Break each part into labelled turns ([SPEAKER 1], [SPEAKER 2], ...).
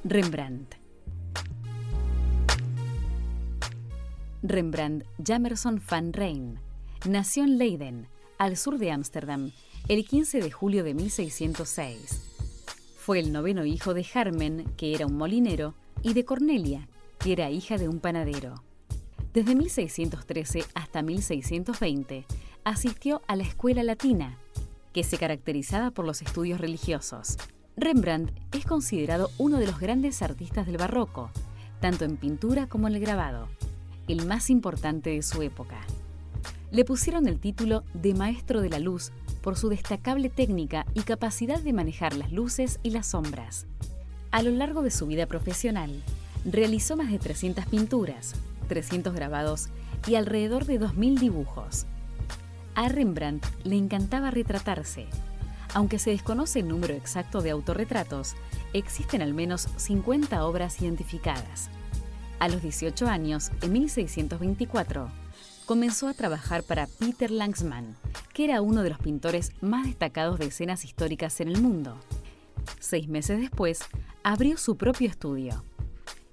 [SPEAKER 1] Rembrandt. Rembrandt Jamerson van Rijn nació en Leiden, al sur de Ámsterdam, el 15 de julio de 1606. Fue el noveno hijo de Harmen, que era un molinero, y de Cornelia, que era hija de un panadero. Desde 1613 hasta 1620 asistió a la Escuela Latina, que se caracterizaba por los estudios religiosos. Rembrandt es considerado uno de los grandes artistas del barroco, tanto en pintura como en el grabado, el más importante de su época. Le pusieron el título de Maestro de la Luz por su destacable técnica y capacidad de manejar las luces y las sombras. A lo largo de su vida profesional, realizó más de 300 pinturas, 300 grabados y alrededor de 2000 dibujos. A Rembrandt le encantaba retratarse. Aunque se desconoce el número exacto de autorretratos, existen al menos 50 obras identificadas. A los 18 años, en 1624, comenzó a trabajar para Peter Landsman, que era uno de los pintores más destacados de escenas históricas en el mundo. 6 meses después, abrió su propio estudio.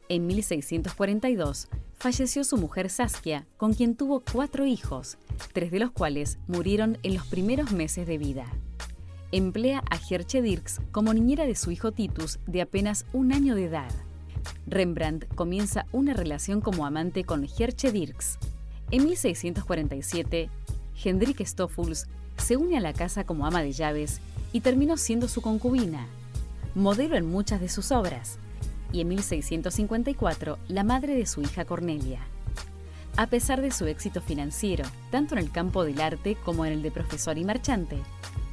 [SPEAKER 1] En 1642, falleció su mujer Saskia, con quien tuvo 4 hijos, 3 de los cuales murieron en los primeros meses de vida. Emplea a Geertje Dirks como niñera de su hijo Titus, de apenas 1 año de edad. Rembrandt comienza una relación como amante con Geertje Dirks. En 1647, Hendrik Stoffels se une a la casa como ama de llaves y terminó siendo su concubina, modelo en muchas de sus obras, y en 1654 la madre de su hija Cornelia. A pesar de su éxito financiero, tanto en el campo del arte como en el de profesor y marchante,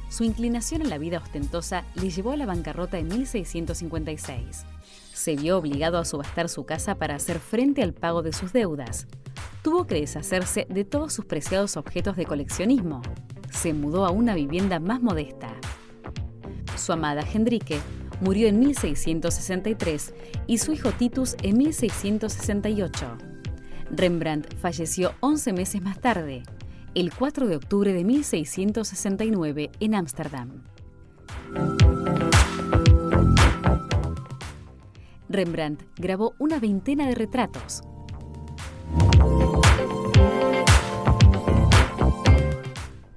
[SPEAKER 1] su inclinación a la vida ostentosa le llevó a la bancarrota en 1656. Se vio obligado a subastar su casa para hacer frente al pago de sus deudas. Tuvo que deshacerse de todos sus preciados objetos de coleccionismo. Se mudó a una vivienda más modesta. Su amada Hendrike murió en 1663 y su hijo Titus en 1668. Rembrandt falleció 11 meses más tarde, el 4 de octubre de 1669 en Ámsterdam. Rembrandt grabó una veintena de retratos.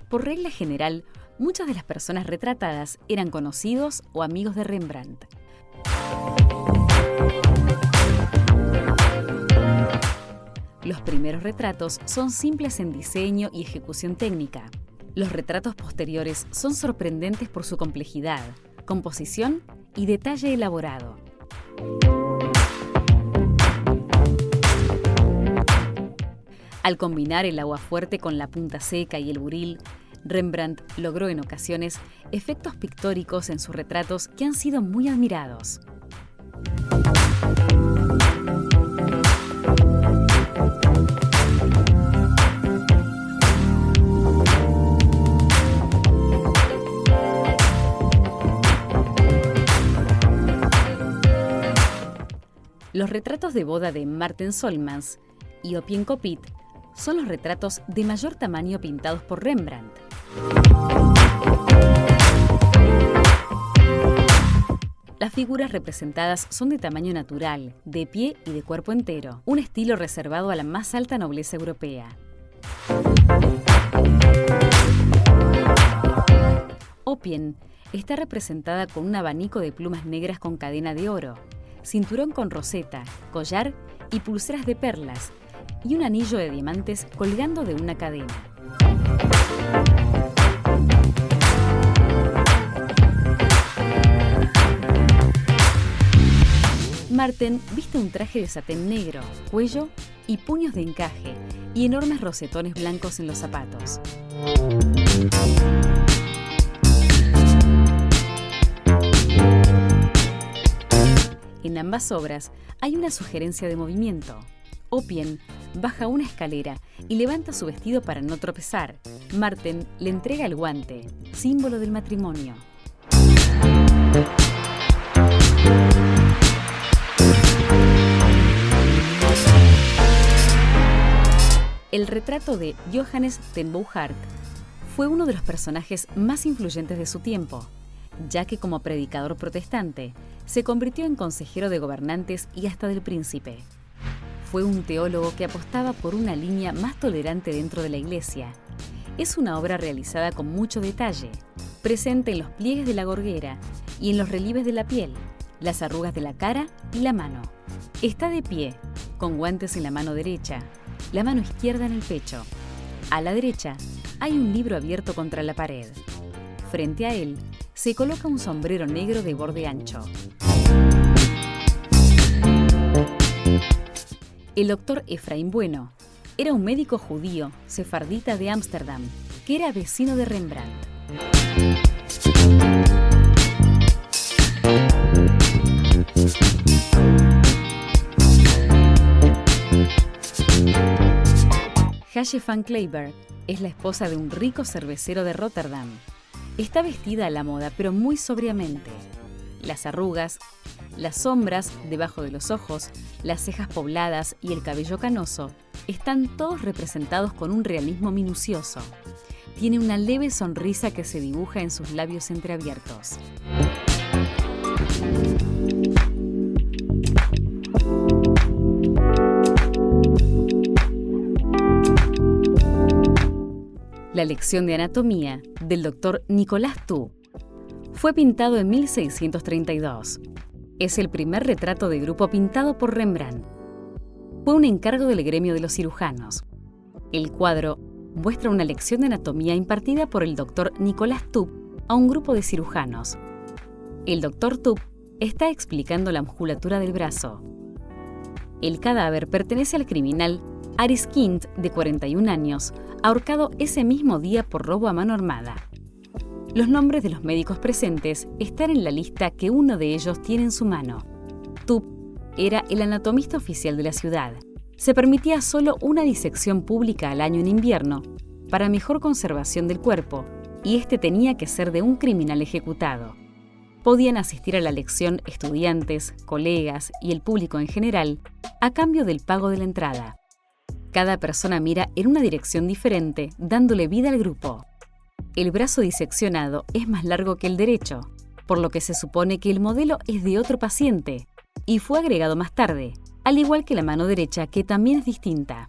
[SPEAKER 1] Por regla general, muchas de las personas retratadas eran conocidos o amigos de Rembrandt. Los primeros retratos son simples en diseño y ejecución técnica. Los retratos posteriores son sorprendentes por su complejidad, composición y detalle elaborado. Al combinar el agua fuerte con la punta seca y el buril, Rembrandt logró en ocasiones efectos pictóricos en sus retratos que han sido muy admirados. Los retratos de boda de Marten Solmans y Oppien Kopit son los retratos de mayor tamaño pintados por Rembrandt. Las figuras representadas son de tamaño natural, de pie y de cuerpo entero, un estilo reservado a la más alta nobleza europea. Oppien está representada con un abanico de plumas negras con cadena de oro, cinturón con roseta, collar y pulseras de perlas, y un anillo de diamantes colgando de una cadena. Marten viste un traje de satén negro, cuello y puños de encaje, y enormes rosetones blancos en los zapatos. En ambas obras hay una sugerencia de movimiento. Oppien baja una escalera y levanta su vestido para no tropezar. Marten le entrega el guante, símbolo del matrimonio. El retrato de Johannes ten Bouwhaert fue uno de los personajes más influyentes de su tiempo. ya que como predicador protestante se convirtió en consejero de gobernantes y hasta del príncipe. Fue un teólogo que apostaba por una línea más tolerante dentro de la Iglesia. Es una obra realizada con mucho detalle, presente en los pliegues de la gorguera y en los relieves de la piel, las arrugas de la cara y la mano. Está de pie, con guantes en la mano derecha, la mano izquierda en el pecho. A la derecha hay un libro abierto contra la pared. Frente a él se coloca un sombrero negro de borde ancho. El doctor Efraín Bueno era un médico judío sefardita de Ámsterdam, que era vecino de Rembrandt. Haje van Cliburn es la esposa de un rico cervecero de Rotterdam. Está vestida a la moda, pero muy sobriamente. Las arrugas, las sombras debajo de los ojos, las cejas pobladas y el cabello canoso están todos representados con un realismo minucioso. Tiene una leve sonrisa que se dibuja en sus labios entreabiertos. La lección de anatomía del doctor Nicolas Thue fue pintado en 1632. Es el primer retrato de grupo pintado por Rembrandt. Fue un encargo del gremio de los cirujanos. El cuadro muestra una lección de anatomía impartida por el doctor Nicolas Thue a un grupo de cirujanos. El doctor Thue está explicando la musculatura del brazo. El cadáver pertenece al criminal Aris Kint, de 41 años, ahorcado ese mismo día por robo a mano armada. Los nombres de los médicos presentes están en la lista que uno de ellos tiene en su mano. Thue era el anatomista oficial de la ciudad. Se permitía solo una disección pública al año en invierno, para mejor conservación del cuerpo, y este tenía que ser de un criminal ejecutado. Podían asistir a la lección estudiantes, colegas y el público en general, a cambio del pago de la entrada. Cada persona mira en una dirección diferente, dándole vida al grupo. El brazo diseccionado es más largo que el derecho, por lo que se supone que el modelo es de otro paciente, y fue agregado más tarde, al igual que la mano derecha, que también es distinta.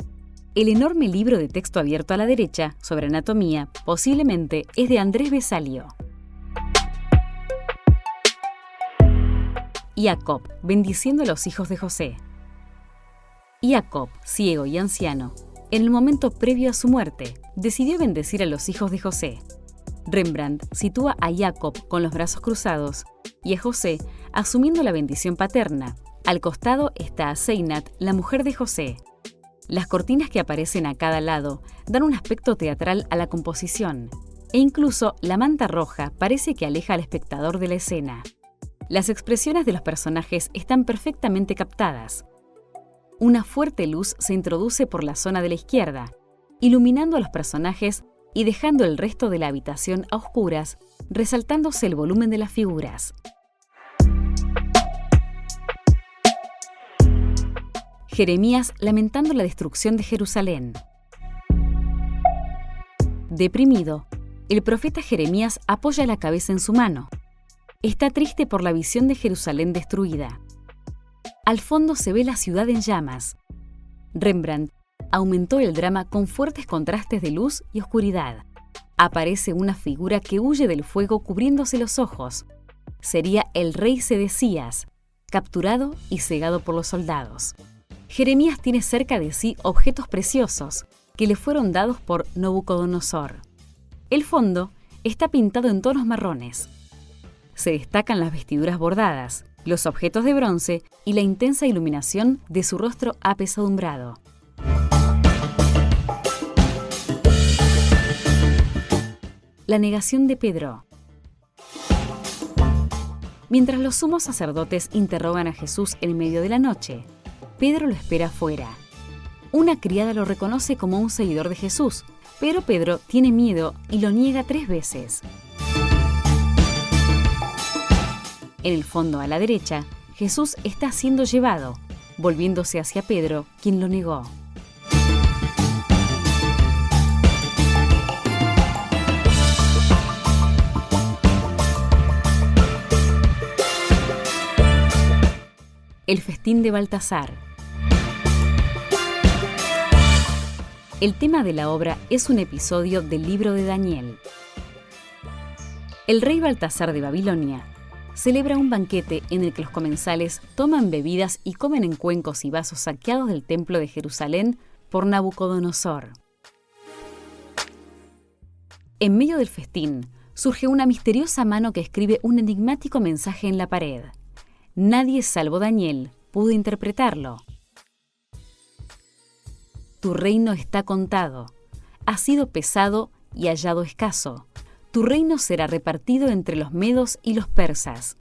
[SPEAKER 1] El enorme libro de texto abierto a la derecha, sobre anatomía, posiblemente es de Andrés Vesalio. Jacob, bendiciendo a los hijos de José. Jacob, ciego y anciano, en el momento previo a su muerte, decidió bendecir a los hijos de José. Rembrandt sitúa a Jacob con los brazos cruzados y a José asumiendo la bendición paterna. Al costado está a Seinat, la mujer de José. Las cortinas que aparecen a cada lado dan un aspecto teatral a la composición, e incluso la manta roja parece que aleja al espectador de la escena. Las expresiones de los personajes están perfectamente captadas. Una fuerte luz se introduce por la zona de la izquierda, iluminando a los personajes y dejando el resto de la habitación a oscuras, resaltándose el volumen de las figuras. Jeremías lamentando la destrucción de Jerusalén. Deprimido, el profeta Jeremías apoya la cabeza en su mano. Está triste por la visión de Jerusalén destruida. Al fondo se ve la ciudad en llamas. Rembrandt aumentó el drama con fuertes contrastes de luz y oscuridad. Aparece una figura que huye del fuego cubriéndose los ojos. Sería el rey Sedecías, capturado y cegado por los soldados. Jeremías tiene cerca de sí objetos preciosos que le fueron dados por Nabucodonosor. El fondo está pintado en tonos marrones. Se destacan las vestiduras bordadas, los objetos de bronce y la intensa iluminación de su rostro apesadumbrado. La negación de Pedro. Mientras los sumos sacerdotes interrogan a Jesús en medio de la noche, Pedro lo espera afuera. Una criada lo reconoce como un seguidor de Jesús, pero Pedro tiene miedo y lo niega 3 veces. En el fondo a la derecha, Jesús está siendo llevado, volviéndose hacia Pedro, quien lo negó. El festín de Baltasar. El tema de la obra es un episodio del libro de Daniel. El rey Baltasar de Babilonia celebra un banquete en el que los comensales toman bebidas y comen en cuencos y vasos saqueados del templo de Jerusalén por Nabucodonosor. En medio del festín, surge una misteriosa mano que escribe un enigmático mensaje en la pared. Nadie salvo Daniel pudo interpretarlo. Tu reino está contado, ha sido pesado y hallado escaso. Tu reino será repartido entre los medos y los persas.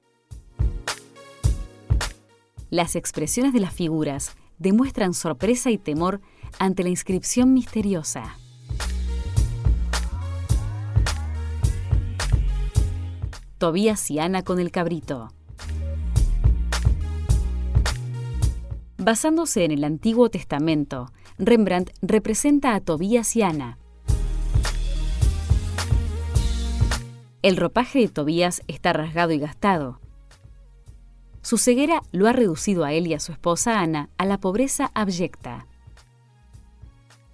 [SPEAKER 1] Las expresiones de las figuras demuestran sorpresa y temor ante la inscripción misteriosa. Tobías y Ana con el cabrito. Basándose en el Antiguo Testamento, Rembrandt representa a Tobías y Ana. El ropaje de Tobías está rasgado y gastado. Su ceguera lo ha reducido a él y a su esposa Ana a la pobreza abyecta.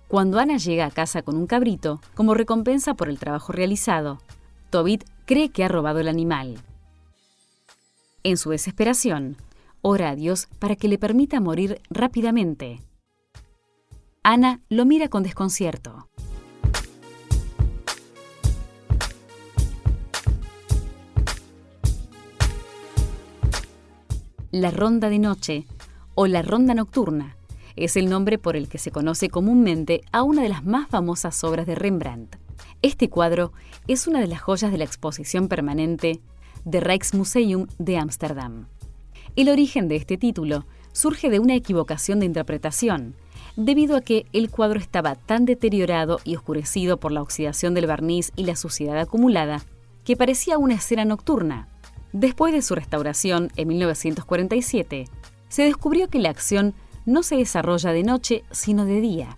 [SPEAKER 1] Cuando Ana llega a casa con un cabrito, como recompensa por el trabajo realizado, Tobit cree que ha robado el animal. En su desesperación, ora a Dios para que le permita morir rápidamente. Ana lo mira con desconcierto. La ronda de noche, o la ronda nocturna, es el nombre por el que se conoce comúnmente a una de las más famosas obras de Rembrandt. Este cuadro es una de las joyas de la exposición permanente de Rijksmuseum de Ámsterdam. El origen de este título surge de una equivocación de interpretación, debido a que el cuadro estaba tan deteriorado y oscurecido por la oxidación del barniz y la suciedad acumulada, que parecía una escena nocturna. Después de su restauración en 1947, se descubrió que la acción no se desarrolla de noche, sino de día.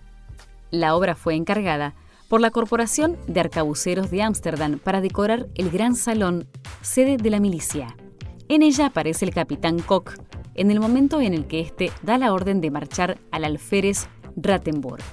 [SPEAKER 1] La obra fue encargada por la Corporación de Arcabuceros de Ámsterdam para decorar el Gran Salón, sede de la milicia. En ella aparece el capitán Koch, en el momento en el que éste da la orden de marchar al alférez Rattenburg.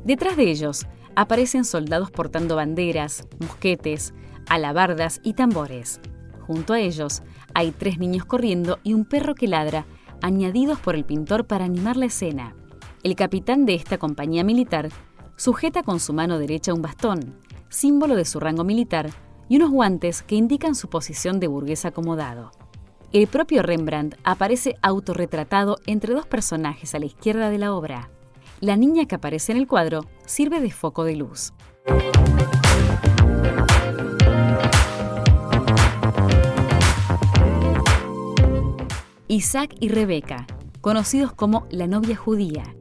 [SPEAKER 1] Detrás de ellos aparecen soldados portando banderas, mosquetes, alabardas y tambores. Junto a ellos hay 3 niños corriendo y un perro que ladra, añadidos por el pintor para animar la escena. El capitán de esta compañía militar sujeta con su mano derecha un bastón, símbolo de su rango militar, y unos guantes que indican su posición de burgués acomodado. El propio Rembrandt aparece autorretratado entre 2 personajes a la izquierda de la obra. La niña que aparece en el cuadro sirve de foco de luz. Isaac y Rebeca, conocidos como la novia judía.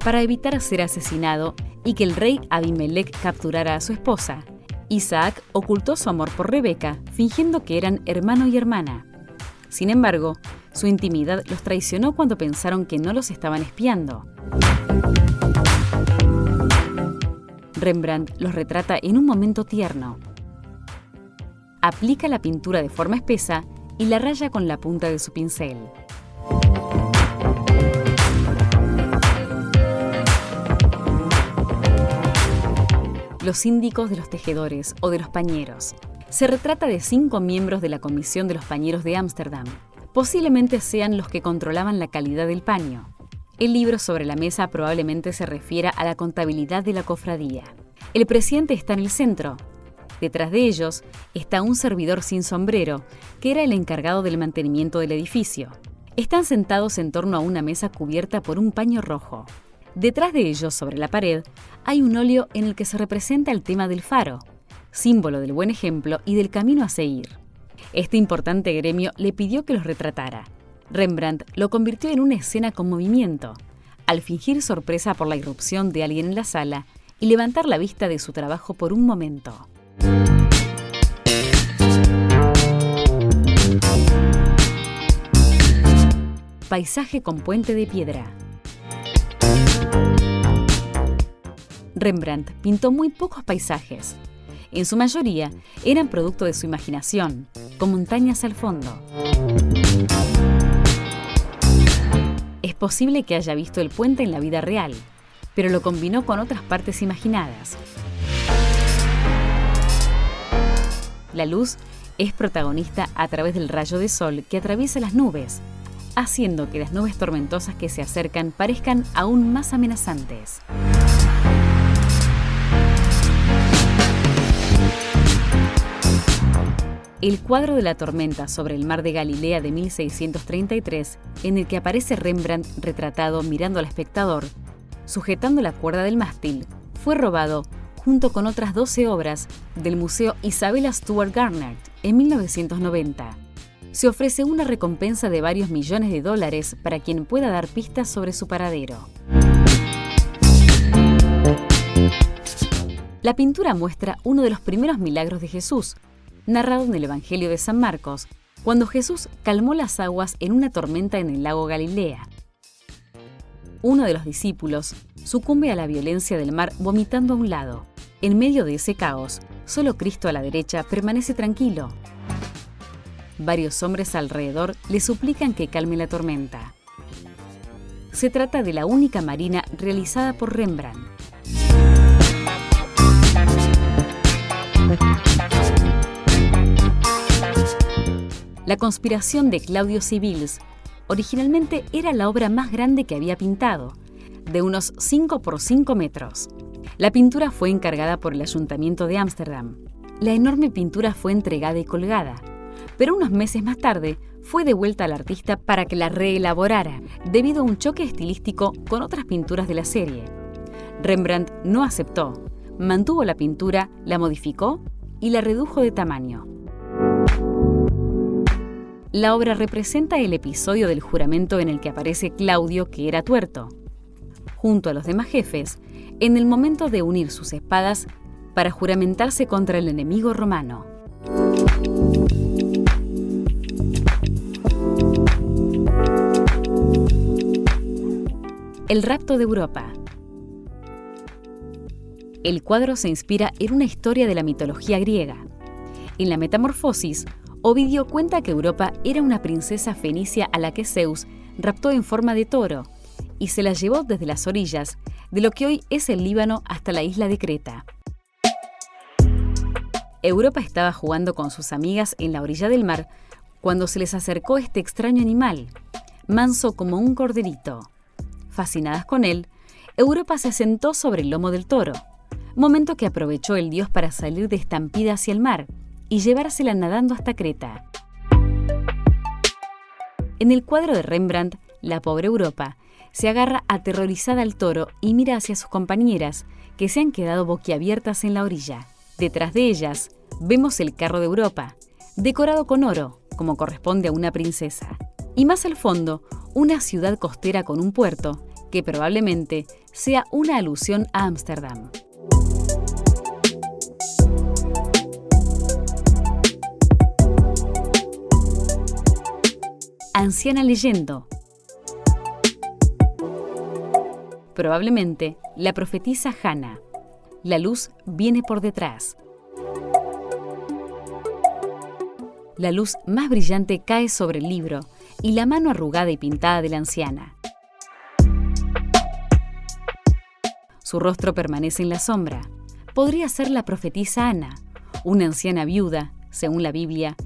[SPEAKER 1] Para evitar ser asesinado y que el rey Abimelech capturara a su esposa, Isaac ocultó su amor por Rebeca, fingiendo que eran hermano y hermana. Sin embargo, su intimidad los traicionó cuando pensaron que no los estaban espiando. Rembrandt los retrata en un momento tierno. Aplica la pintura de forma espesa y la raya con la punta de su pincel. Los síndicos de los tejedores o de los pañeros. Se retrata de 5 miembros de la Comisión de los Pañeros de Ámsterdam. Posiblemente sean los que controlaban la calidad del paño. El libro sobre la mesa probablemente se refiera a la contabilidad de la cofradía. El presidente está en el centro. Detrás de ellos está un servidor sin sombrero, que era el encargado del mantenimiento del edificio. Están sentados en torno a una mesa cubierta por un paño rojo. Detrás de ellos, sobre la pared, hay un óleo en el que se representa el tema del faro, símbolo del buen ejemplo y del camino a seguir. Este importante gremio le pidió que los retratara. Rembrandt lo convirtió en una escena con movimiento, al fingir sorpresa por la irrupción de alguien en la sala y levantar la vista de su trabajo por un momento. Paisaje con puente de piedra. Rembrandt pintó muy pocos paisajes. En su mayoría, eran producto de su imaginación, con montañas al fondo. Es posible que haya visto el puente en la vida real, pero lo combinó con otras partes imaginadas. La luz es protagonista a través del rayo de sol que atraviesa las nubes, haciendo que las nubes tormentosas que se acercan parezcan aún más amenazantes. El cuadro de la tormenta sobre el mar de Galilea de 1633, en el que aparece Rembrandt retratado mirando al espectador, sujetando la cuerda del mástil, fue robado junto con otras 12 obras del Museo Isabella Stewart Gardner en 1990. Se ofrece una recompensa de varios millones de dólares para quien pueda dar pistas sobre su paradero. La pintura muestra uno de los primeros milagros de Jesús, narrado en el Evangelio de San Marcos, cuando Jesús calmó las aguas en una tormenta en el lago Galilea. Uno de los discípulos sucumbe a la violencia del mar vomitando a un lado. En medio de ese caos, solo Cristo a la derecha permanece tranquilo. Varios hombres alrededor le suplican que calme la tormenta. Se trata de la única marina realizada por Rembrandt. La conspiración de Claudio Sibils originalmente era la obra más grande que había pintado, de unos 5 por 5 metros. La pintura fue encargada por el Ayuntamiento de Ámsterdam. La enorme pintura fue entregada y colgada, pero unos meses más tarde fue devuelta al artista para que la reelaborara, debido a un choque estilístico con otras pinturas de la serie. Rembrandt no aceptó, mantuvo la pintura, la modificó y la redujo de tamaño. La obra representa el episodio del juramento en el que aparece Claudio, que era tuerto, junto a los demás jefes, en el momento de unir sus espadas para juramentarse contra el enemigo romano. El rapto de Europa. El cuadro se inspira en una historia de la mitología griega. En la Metamorfosis, Ovidio cuenta que Europa era una princesa fenicia a la que Zeus raptó en forma de toro y se la llevó desde las orillas de lo que hoy es el Líbano hasta la isla de Creta. Europa estaba jugando con sus amigas en la orilla del mar cuando se les acercó este extraño animal, manso como un corderito. Fascinadas con él, Europa se sentó sobre el lomo del toro, momento que aprovechó el dios para salir de estampida hacia el mar y llevársela nadando hasta Creta. En el cuadro de Rembrandt, la pobre Europa se agarra aterrorizada al toro y mira hacia sus compañeras, que se han quedado boquiabiertas en la orilla. Detrás de ellas, vemos el carro de Europa, decorado con oro, como corresponde a una princesa. Y más al fondo, una ciudad costera con un puerto, que probablemente sea una alusión a Ámsterdam. Anciana leyendo. Probablemente la profetisa Hannah. La luz viene por detrás. La luz más brillante cae sobre el libro y la mano arrugada y pintada de la anciana. Su rostro permanece en la sombra. Podría ser la profetisa Ana, una anciana viuda, según la Biblia,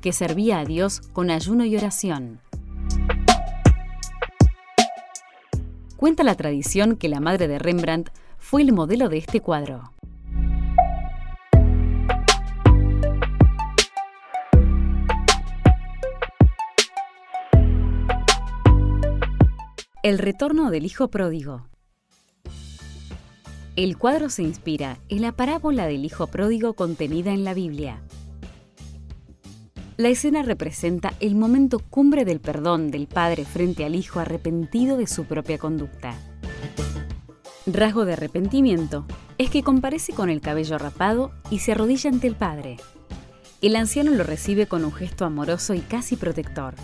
[SPEAKER 1] que servía a Dios con ayuno y oración. Cuenta la tradición que la madre de Rembrandt fue el modelo de este cuadro. El retorno del hijo pródigo. El cuadro se inspira en la parábola del hijo pródigo contenida en la Biblia. La escena representa el momento cumbre del perdón del padre frente al hijo arrepentido de su propia conducta. Rasgo de arrepentimiento es que comparece con el cabello rapado y se arrodilla ante el padre. El anciano lo recibe con un gesto amoroso y casi protector.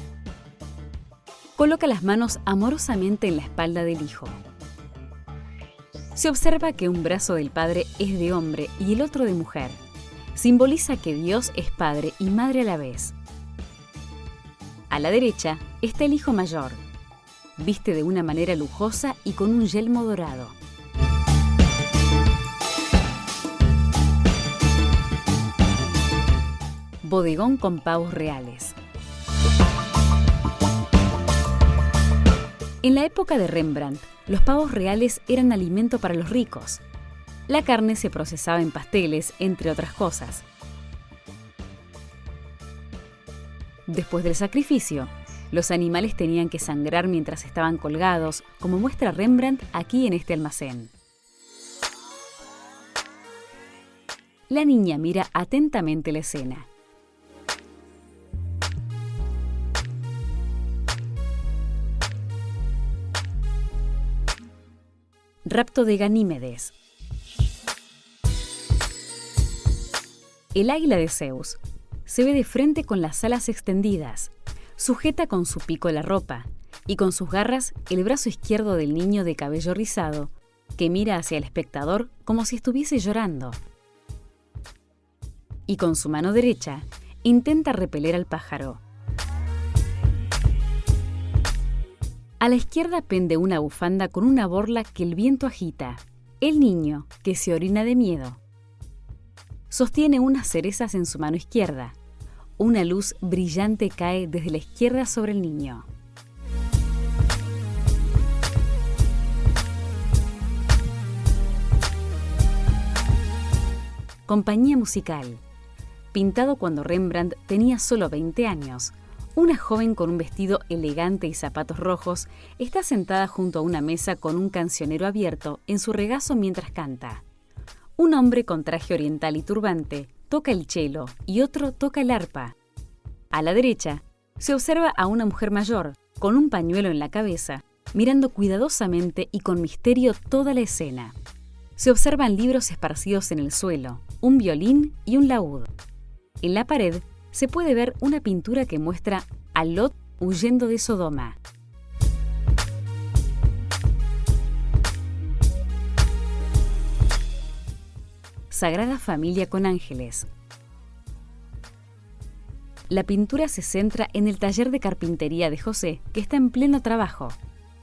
[SPEAKER 1] Coloca las manos amorosamente en la espalda del hijo. Se observa que un brazo del padre es de hombre y el otro de mujer. simboliza que Dios es padre y madre a la vez. A la derecha está el hijo mayor. Viste de una manera lujosa y con un yelmo dorado. Bodegón con pavos reales. En la época de Rembrandt, los pavos reales eran alimento para los ricos. La carne se procesaba en pasteles, entre otras cosas. Después del sacrificio, los animales tenían que sangrar mientras estaban colgados, como muestra Rembrandt aquí en este almacén. La niña mira atentamente la escena. Rapto de Ganímedes. El águila de Zeus se ve de frente con las alas extendidas, sujeta con su pico la ropa y con sus garras el brazo izquierdo del niño de cabello rizado, que mira hacia el espectador como si estuviese llorando. Y con su mano derecha intenta repeler al pájaro. A la izquierda pende una bufanda con una borla que el viento agita. El niño, que se orina de miedo. Sostiene unas cerezas en su mano izquierda. Una luz brillante cae desde la izquierda sobre el niño. Compañía musical. Pintado cuando Rembrandt tenía solo 20 años. Una joven con un vestido elegante y zapatos rojos está sentada junto a una mesa con un cancionero abierto en su regazo mientras canta. Un hombre con traje oriental y turbante toca el cello y otro toca el arpa. A la derecha se observa a una mujer mayor con un pañuelo en la cabeza, mirando cuidadosamente y con misterio toda la escena. Se observan libros esparcidos en el suelo, un violín y un laúd. En la pared se puede ver una pintura que muestra a Lot huyendo de Sodoma. Sagrada Familia con ángeles. La pintura se centra en el taller de carpintería de José, que está en pleno trabajo.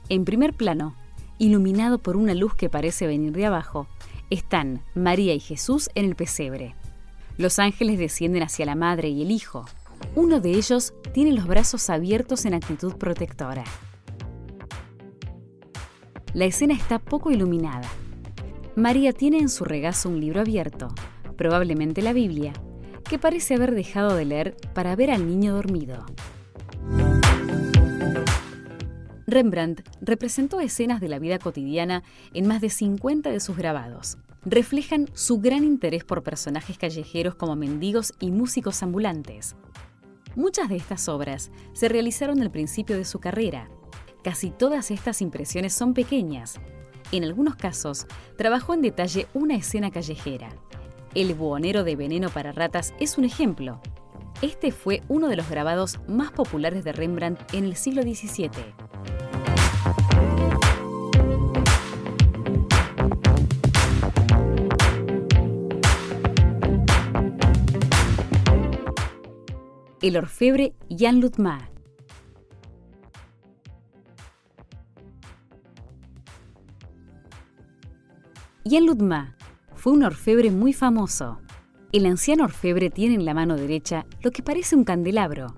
[SPEAKER 1] En primer plano, iluminado por una luz que parece venir de abajo, están María y Jesús en el pesebre. Los ángeles descienden hacia la madre y el hijo. Uno de ellos tiene los brazos abiertos en actitud protectora. La escena está poco iluminada. María tiene en su regazo un libro abierto, probablemente la Biblia, que parece haber dejado de leer para ver al niño dormido. Rembrandt representó escenas de la vida cotidiana en más de 50 de sus grabados. Reflejan su gran interés por personajes callejeros como mendigos y músicos ambulantes. Muchas de estas obras se realizaron al principio de su carrera. Casi todas estas impresiones son pequeñas. En algunos casos, trabajó en detalle una escena callejera. El buhonero de veneno para ratas es un ejemplo. Este fue uno de los grabados más populares de Rembrandt en el siglo XVII. El orfebre Jan Lutma. Jan Lutma fue un orfebre muy famoso. El anciano orfebre tiene en la mano derecha lo que parece un candelabro,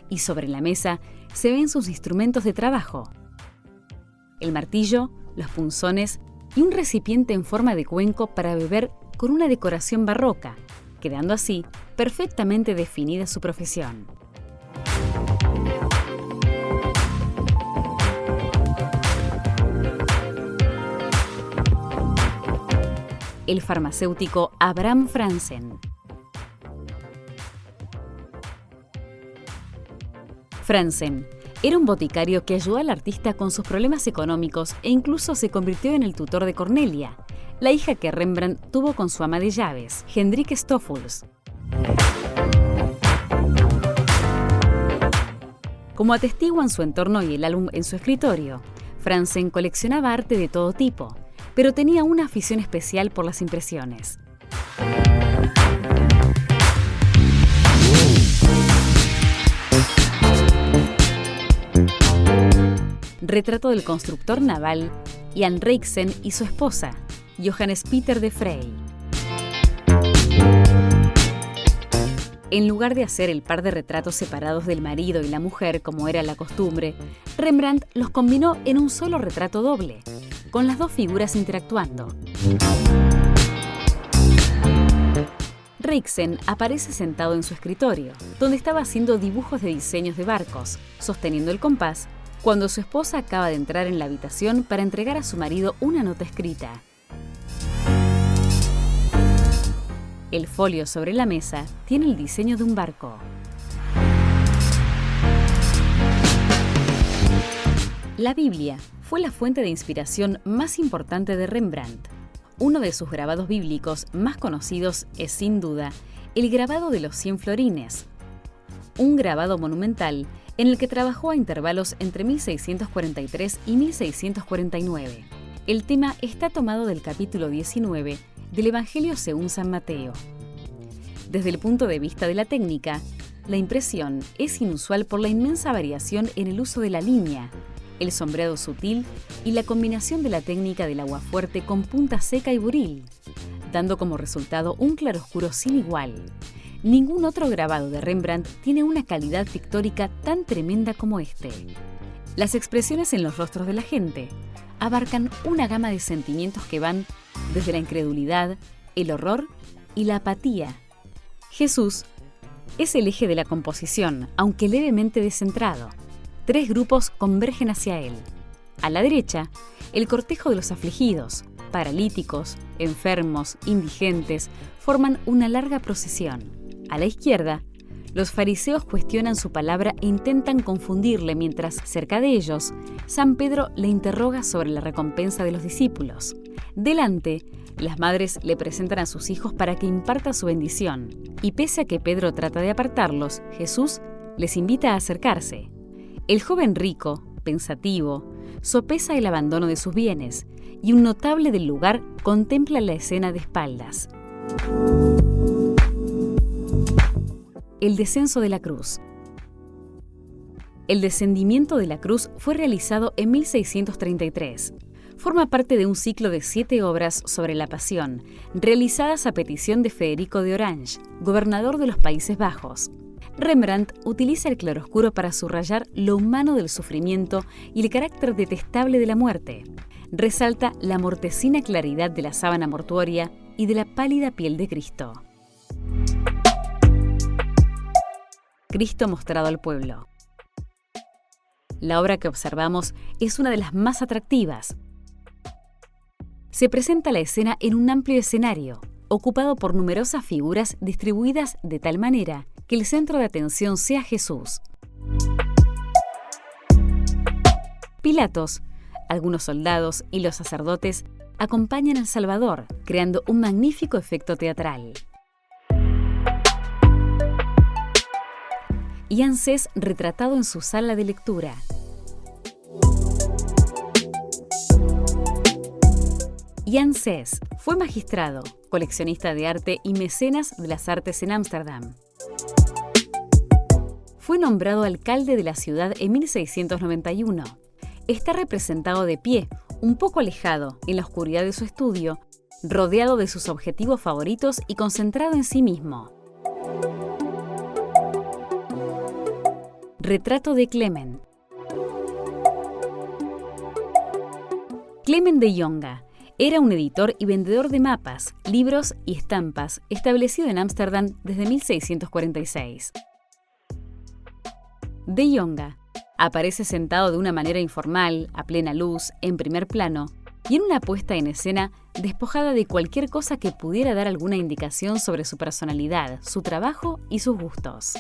[SPEAKER 1] y sobre la mesa se ven sus instrumentos de trabajo: el martillo, los punzones y un recipiente en forma de cuenco para beber con una decoración barroca, quedando así perfectamente definida su profesión. El farmacéutico Abraham Franzen. Franzen era un boticario que ayudó al artista con sus problemas económicos e incluso se convirtió en el tutor de Cornelia, la hija que Rembrandt tuvo con su ama de llaves, Hendrike Stoffels. Como atestiguan su entorno y el álbum en su escritorio, Franzen coleccionaba arte de todo tipo, pero tenía una afición especial por las impresiones. retrato del constructor naval Jan Rijksen y su esposa, Johannes Peter de Frey. En lugar de hacer el par de retratos separados del marido y la mujer, como era la costumbre, Rembrandt los combinó en un solo retrato doble, con las dos figuras interactuando. Rijksen aparece sentado en su escritorio, donde estaba haciendo dibujos de diseños de barcos, sosteniendo el compás, cuando su esposa acaba de entrar en la habitación para entregar a su marido una nota escrita. El folio sobre la mesa tiene el diseño de un barco. La Biblia fue la fuente de inspiración más importante de Rembrandt. Uno de sus grabados bíblicos más conocidos es, sin duda, el grabado de los 100 florines, un grabado monumental en el que trabajó a intervalos entre 1643 y 1649. El tema está tomado del capítulo 19 del Evangelio según San Mateo. Desde el punto de vista de la técnica, la impresión es inusual por la inmensa variación en el uso de la línea, el sombreado sutil y la combinación de la técnica del aguafuerte con punta seca y buril, dando como resultado un claroscuro sin igual. Ningún otro grabado de Rembrandt tiene una calidad pictórica tan tremenda como este. Las expresiones en los rostros de la gente abarcan una gama de sentimientos que van desde la incredulidad, el horror y la apatía. Jesús es el eje de la composición, aunque levemente descentrado. 3 grupos convergen hacia él. A la derecha, el cortejo de los afligidos, paralíticos, enfermos, indigentes, forman una larga procesión. A la izquierda, los fariseos cuestionan su palabra e intentan confundirle mientras, cerca de ellos, San Pedro le interroga sobre la recompensa de los discípulos. Delante, las madres le presentan a sus hijos para que imparta su bendición, y pese a que Pedro trata de apartarlos, Jesús les invita a acercarse. El joven rico, pensativo, sopesa el abandono de sus bienes, y un notable del lugar contempla la escena de espaldas. El descenso de la cruz. El descendimiento de la cruz fue realizado en 1633. Forma parte de un ciclo de 7 obras sobre la Pasión, realizadas a petición de Federico de Orange, gobernador de los Países Bajos. Rembrandt utiliza el claroscuro para subrayar lo humano del sufrimiento y el carácter detestable de la muerte. Resalta la mortecina claridad de la sábana mortuoria y de la pálida piel de Cristo. Cristo mostrado al pueblo. La obra que observamos es una de las más atractivas. Se presenta la escena en un amplio escenario, ocupado por numerosas figuras distribuidas de tal manera que el centro de atención sea Jesús. Pilatos, algunos soldados y los sacerdotes acompañan al Salvador, creando un magnífico efecto teatral. Jan Sés retratado en su sala de lectura. Jan Sés fue magistrado, coleccionista de arte y mecenas de las artes en Ámsterdam. Fue nombrado alcalde de la ciudad en 1691. Está representado de pie, un poco alejado, en la oscuridad de su estudio, rodeado de sus objetivos favoritos y concentrado en sí mismo. Retrato de Clement. Clement de Jonga era un editor y vendedor de mapas, libros y estampas establecido en Ámsterdam desde 1646. De Jonga aparece sentado de una manera informal, a plena luz, en primer plano, y en una puesta en escena despojada de cualquier cosa que pudiera dar alguna indicación sobre su personalidad, su trabajo y sus gustos.